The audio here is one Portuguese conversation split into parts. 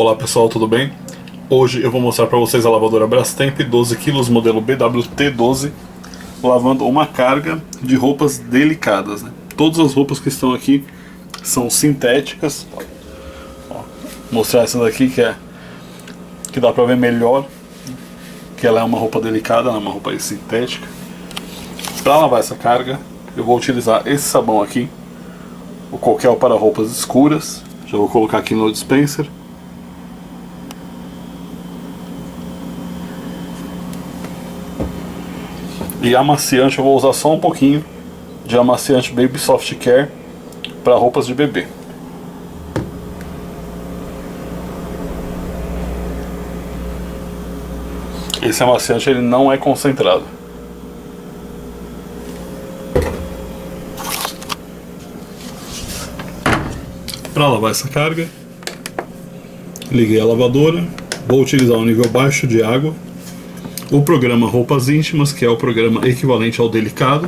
Olá pessoal, tudo bem? Hoje eu vou mostrar para vocês a lavadora Brastemp 12 kg modelo BWT12 lavando uma carga de roupas delicadas, né? Todas as roupas que estão aqui são sintéticas. Ó, mostrar essa daqui que dá para ver melhor que ela é uma roupa delicada, ela é uma roupa sintética. Para lavar essa carga eu vou utilizar esse sabão aqui, o Coquel para roupas escuras. Já vou colocar aqui no dispenser. E amaciante eu vou usar só um pouquinho de amaciante Baby Soft Care para roupas de bebê. Esse amaciante ele não é concentrado. Para lavar essa carga, liguei a lavadora, vou utilizar o nível baixo de água. O programa Roupas Íntimas, que é o programa equivalente ao delicado.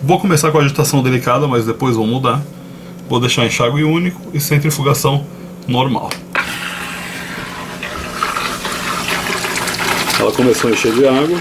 Vou começar com a agitação delicada, mas depois vou mudar. Vou deixar enxágue único e centrifugação normal. Ela começou a encher de água.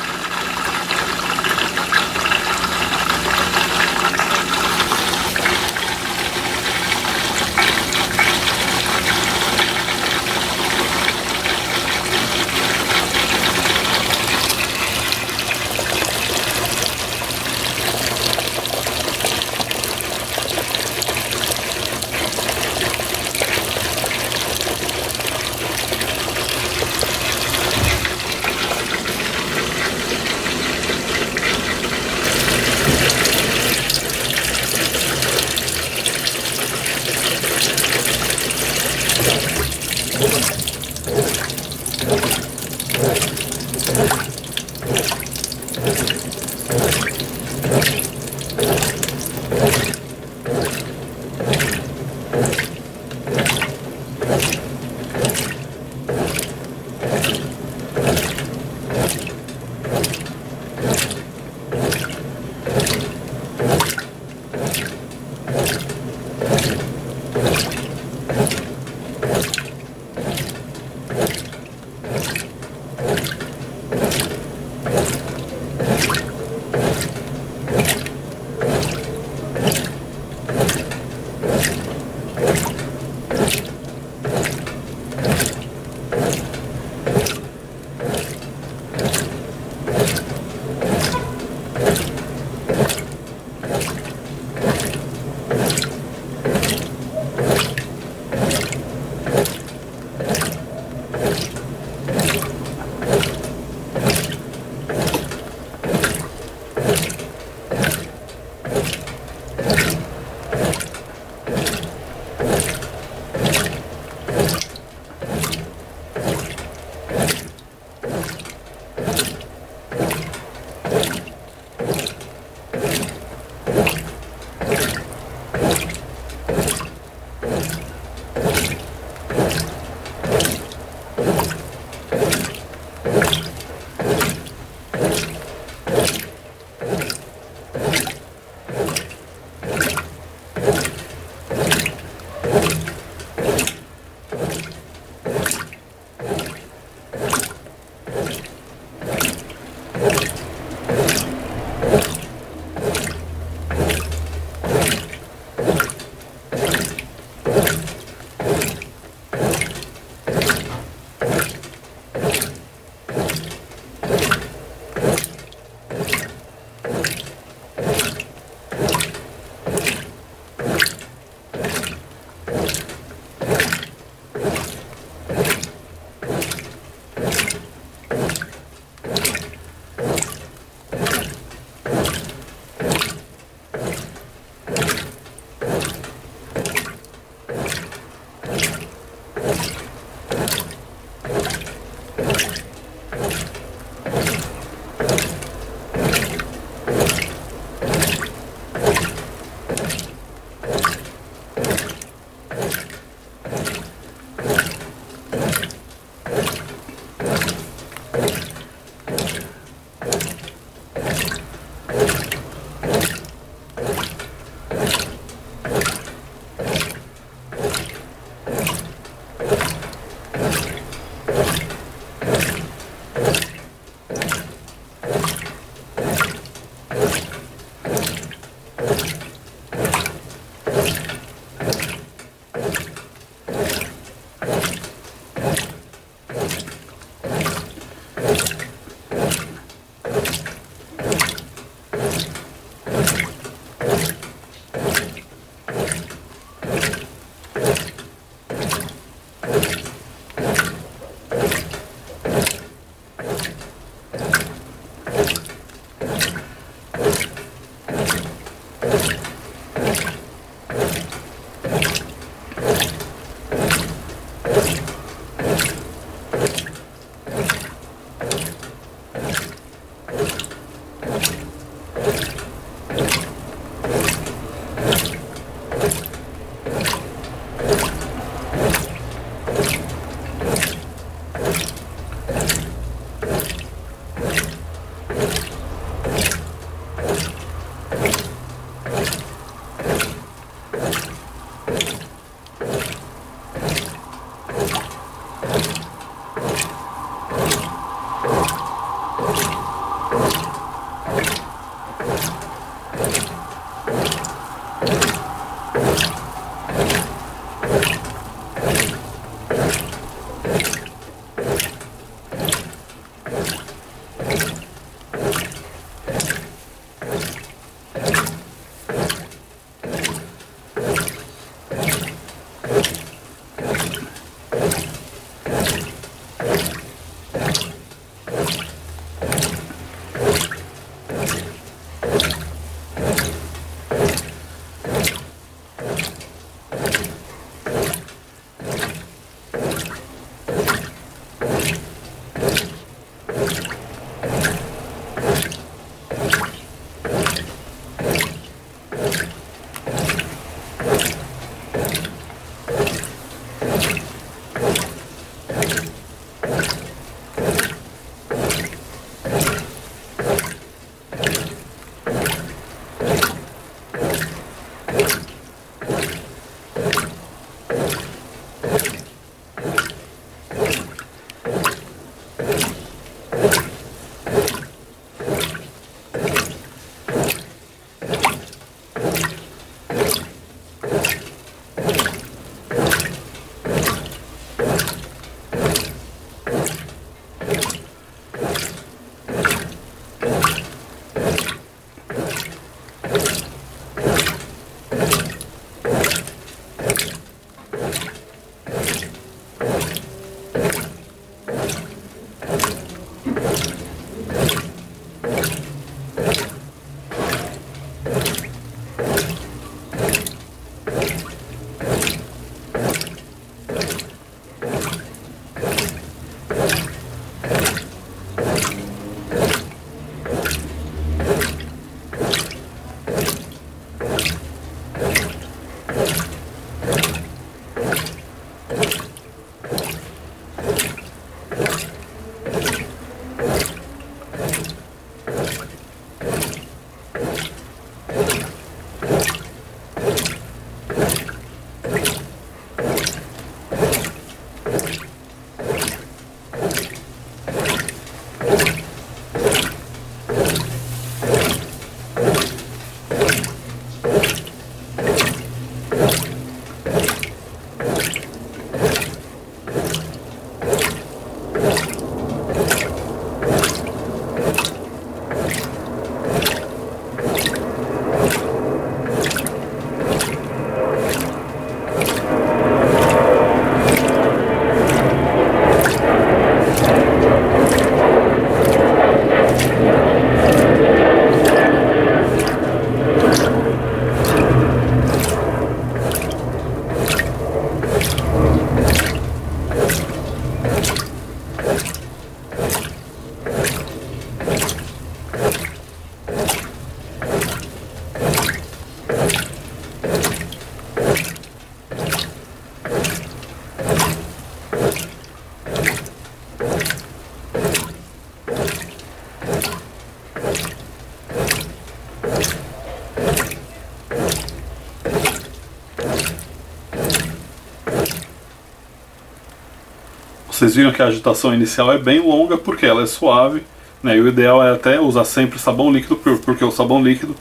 Vocês viram que a agitação inicial é bem longa porque ela é suave, né? E o ideal é até usar sempre sabão líquido, porque o sabão líquido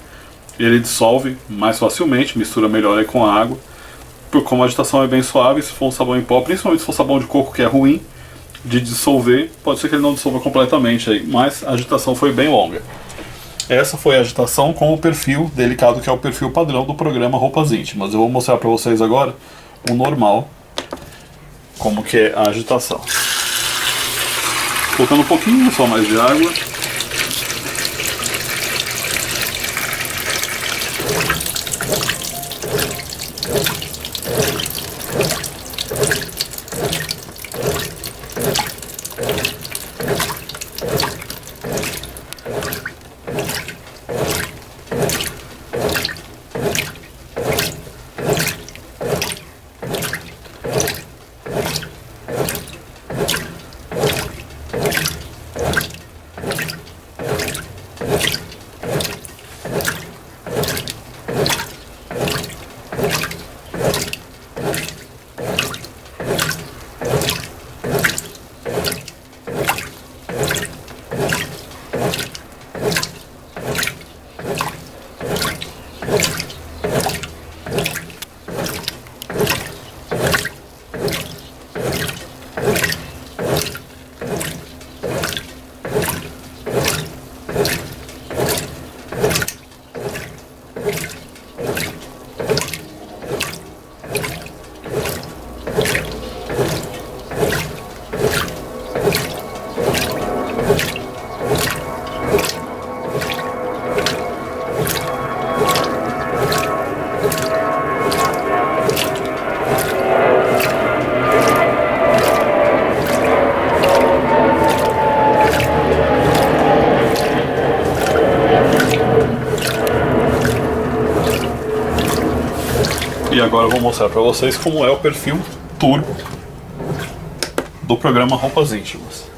ele dissolve mais facilmente, mistura melhor aí com a água. Como a agitação é bem suave, se for um sabão em pó, principalmente se for sabão de coco, que é ruim de dissolver, pode ser que ele não dissolva completamente aí, mas a agitação foi bem longa. Essa foi a agitação com o perfil delicado, que é o perfil padrão do programa Roupas Íntimas. Eu vou mostrar para vocês agora o normal, como que é a agitação. Colocando um pouquinho só mais de água. E agora eu vou mostrar para vocês como é o perfil turbo do programa Roupas Íntimas.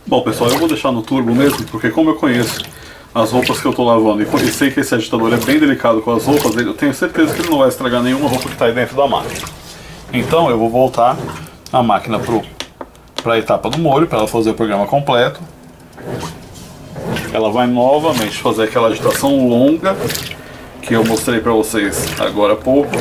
Bom pessoal, eu vou deixar no turbo mesmo, porque como eu conheço as roupas que eu estou lavando e sei que esse agitador é bem delicado com as roupas, eu tenho certeza que ele não vai estragar nenhuma roupa que está aí dentro da máquina. Então eu vou voltar a máquina para a etapa do molho, para ela fazer o programa completo. Ela vai novamente fazer aquela agitação longa que eu mostrei para vocês agora há pouco.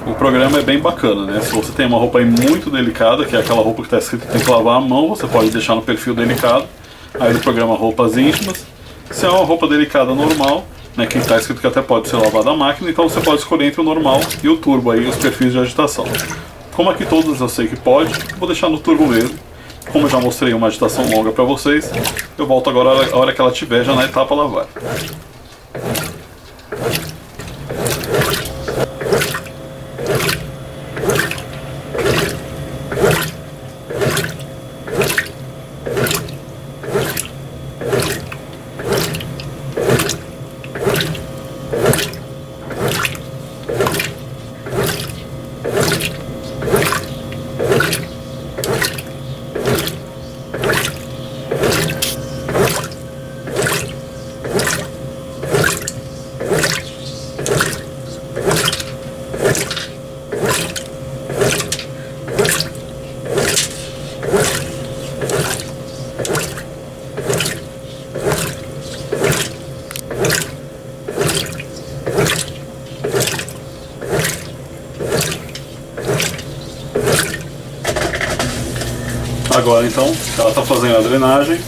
O programa é bem bacana, né? Se você tem uma roupa aí muito delicada, que é aquela roupa que está escrito que tem que lavar a mão, você pode deixar no perfil delicado, aí no programa Roupas Íntimas. Se é uma roupa delicada normal, né, que está escrito que até pode ser lavada à máquina, então você pode escolher entre o normal e o turbo, aí os perfis de agitação. Como aqui todos eu sei que pode, vou deixar no turbo mesmo. Como eu já mostrei uma agitação longa para vocês, eu volto agora a hora que ela estiver já na etapa lavar. Agora então, ela está fazendo a drenagem.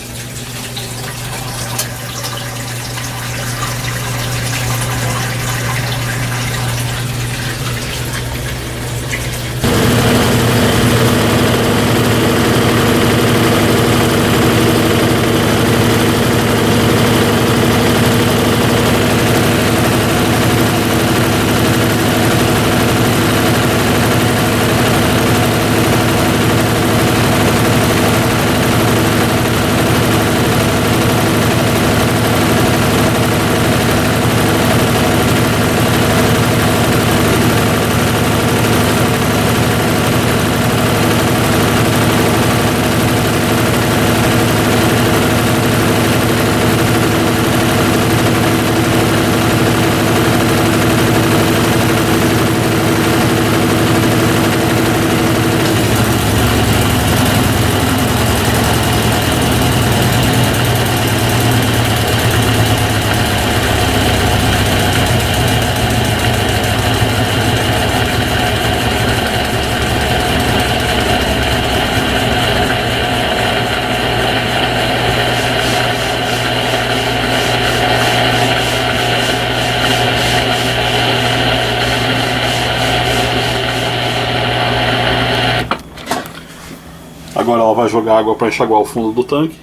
Agora ela vai jogar água para enxaguar o fundo do tanque.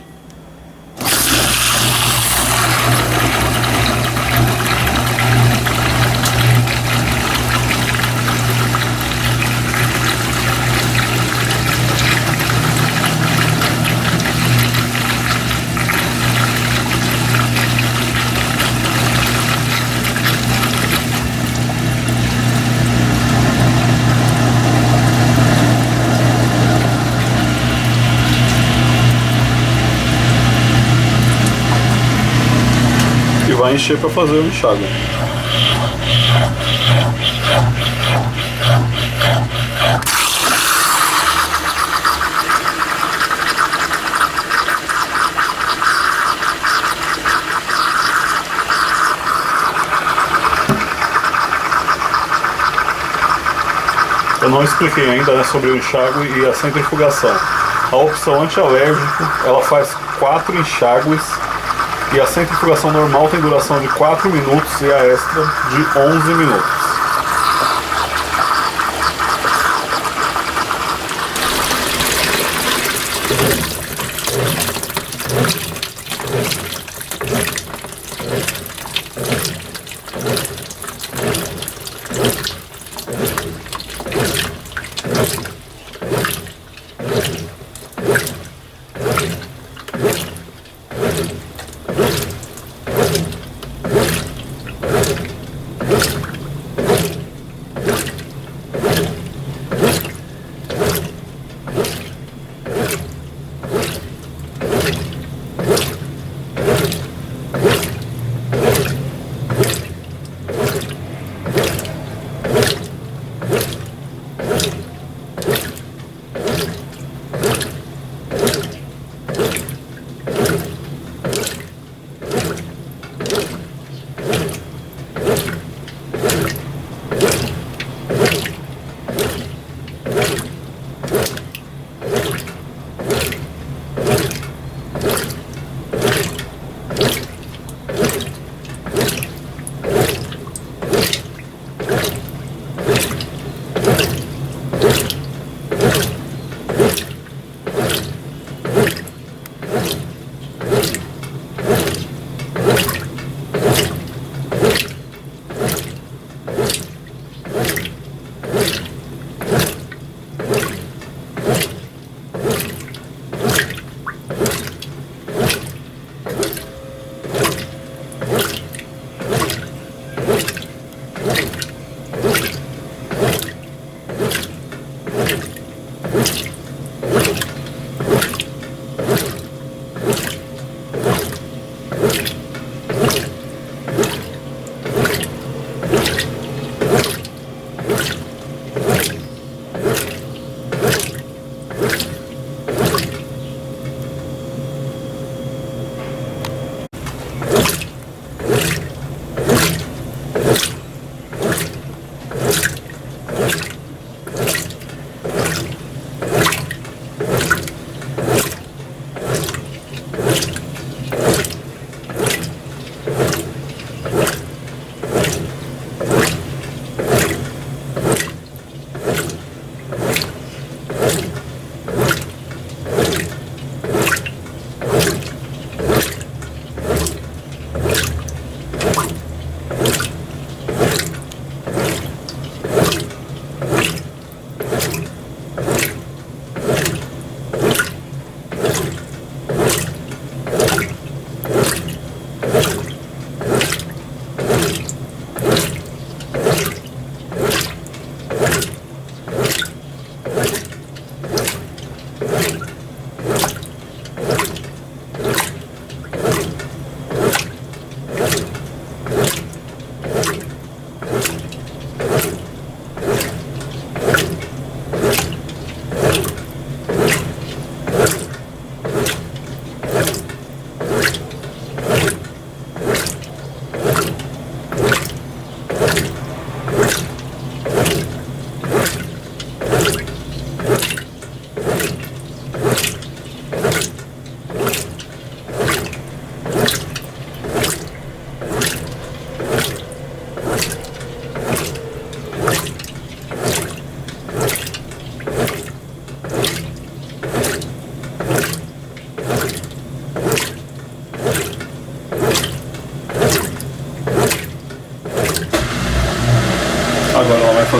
Vai encher para fazer o enxágue. Eu não expliquei ainda, né, sobre o enxágue e a centrifugação. A opção anti-alérgico, ela faz 4 enxágues. E a centrifugação normal tem duração de 4 minutos e a extra de 11 minutos.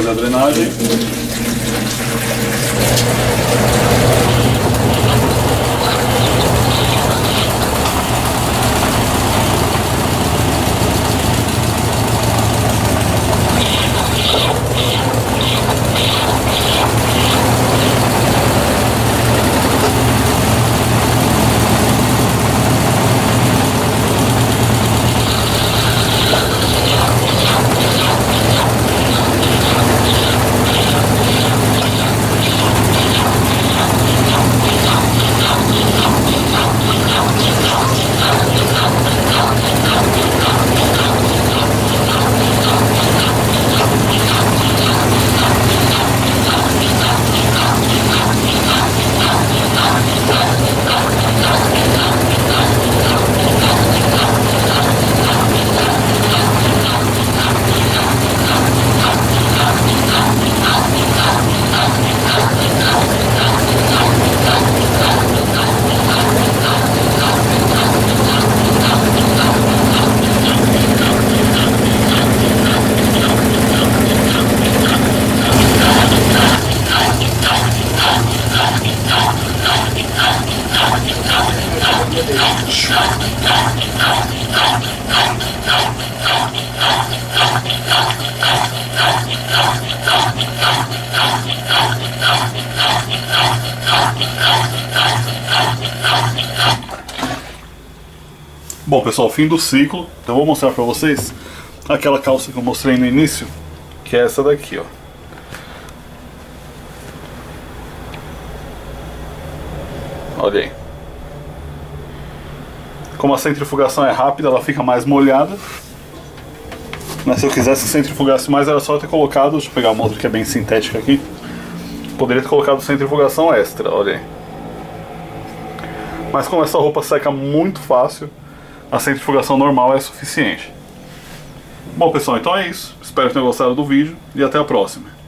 fazer a drenagem. Bom, pessoal, fim do ciclo. Então eu vou mostrar pra vocês aquela calça que eu mostrei no início, que é essa daqui, ó. Olha aí. Como a centrifugação é rápida, ela fica mais molhada. Mas se eu quisesse que centrifugasse mais, era só ter colocado... Deixa eu pegar uma outra que é bem sintética aqui. Poderia ter colocado centrifugação extra, olha aí. Mas como essa roupa seca muito fácil, a centrifugação normal é suficiente. Bom, pessoal, então é isso. Espero que tenham gostado do vídeo e até a próxima.